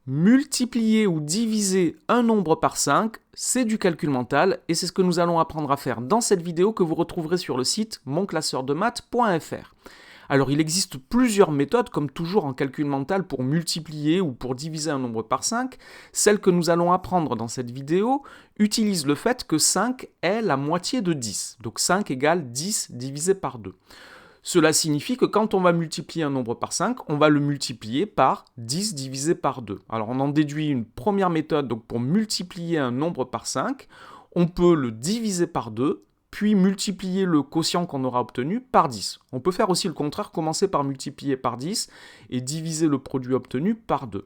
Multiplier ou diviser un nombre par 5, c'est du calcul mental et c'est ce que nous allons apprendre à faire dans cette vidéo que vous retrouverez sur le site monclasseurdemaths.fr. Alors il existe plusieurs méthodes, comme toujours en calcul mental, pour multiplier ou pour diviser un nombre par 5. Celle que nous allons apprendre dans cette vidéo utilise le fait que 5 est la moitié de 10. Donc 5 égale 10 divisé par 2. Cela signifie que quand on va multiplier un nombre par 5, on va le multiplier par 10 divisé par 2. Alors on en déduit une première méthode, donc pour multiplier un nombre par 5, on peut le diviser par 2, puis multiplier le quotient qu'on aura obtenu par 10. On peut faire aussi le contraire, commencer par multiplier par 10 et diviser le produit obtenu par 2.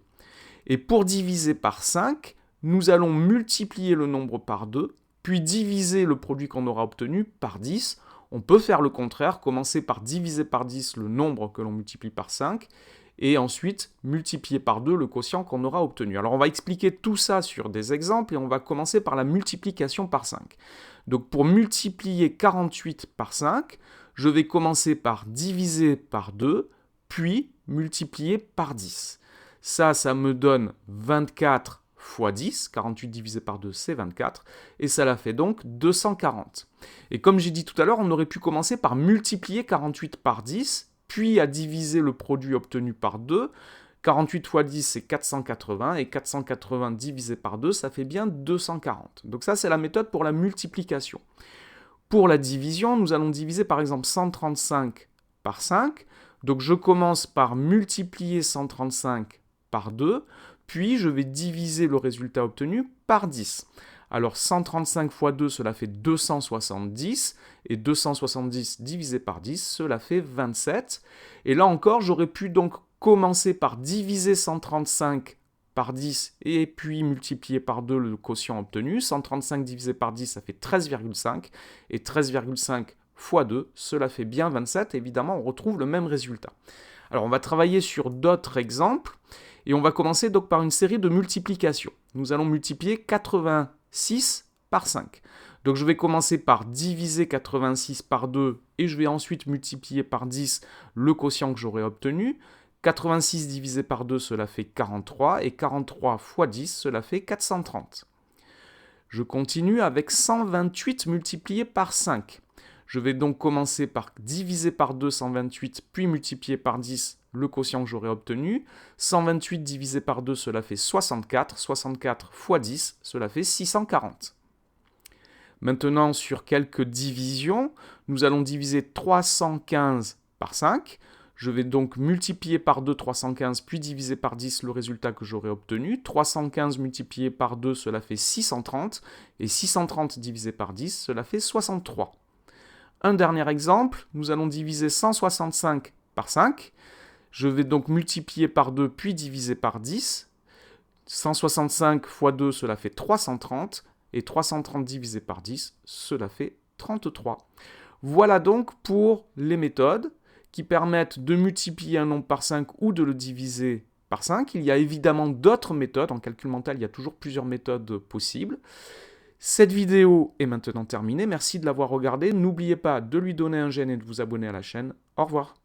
Et pour diviser par 5, nous allons multiplier le nombre par 2, puis diviser le produit qu'on aura obtenu par 10. On peut faire le contraire, commencer par diviser par 10 le nombre que l'on multiplie par 5, et ensuite multiplier par 2 le quotient qu'on aura obtenu. Alors on va expliquer tout ça sur des exemples, et on va commencer par la multiplication par 5. Donc pour multiplier 48 par 5, je vais commencer par diviser par 2, puis multiplier par 10. Ça me donne 24 fois 10, 48 divisé par 2 c'est 24, et ça la fait donc 240. Et comme j'ai dit tout à l'heure, on aurait pu commencer par multiplier 48 par 10, puis à diviser le produit obtenu par 2. 48 fois 10 c'est 480, et 480 divisé par 2 ça fait bien 240. Donc ça c'est la méthode pour la multiplication. Pour la division, nous allons diviser par exemple 135 par 5, donc je commence par multiplier 135 par 2, puis je vais diviser le résultat obtenu par 10. Alors 135 fois 2, cela fait 270, et 270 divisé par 10, cela fait 27. Et là encore, j'aurais pu donc commencer par diviser 135 par 10, et puis multiplier par 2 le quotient obtenu. 135 divisé par 10, ça fait 13,5, et 13,5 fois 2, cela fait bien 27. Évidemment, on retrouve le même résultat. Alors on va travailler sur d'autres exemples, et on va commencer donc par une série de multiplications. Nous allons multiplier 86 par 5. Donc je vais commencer par diviser 86 par 2, et je vais ensuite multiplier par 10 le quotient que j'aurai obtenu. 86 divisé par 2, cela fait 43, et 43 fois 10, cela fait 430. Je continue avec 128 multiplié par 5. Je vais donc commencer par diviser par 2 128, puis multiplier par 10 le quotient que j'aurai obtenu. 128 divisé par 2, cela fait 64. 64 fois 10, cela fait 640. Maintenant, sur quelques divisions, nous allons diviser 315 par 5. Je vais donc multiplier par 2 315, puis diviser par 10 le résultat que j'aurai obtenu. 315 multiplié par 2, cela fait 630. Et 630 divisé par 10, cela fait 63. Un dernier exemple, nous allons diviser 165 par 5. Je vais donc multiplier par 2, puis diviser par 10. 165 fois 2, cela fait 330. Et 330 divisé par 10, cela fait 33. Voilà donc pour les méthodes qui permettent de multiplier un nombre par 5 ou de le diviser par 5. Il y a évidemment d'autres méthodes. En calcul mental, il y a toujours plusieurs méthodes possibles. Cette vidéo est maintenant terminée. Merci de l'avoir regardée. N'oubliez pas de lui donner un j'aime et de vous abonner à la chaîne. Au revoir.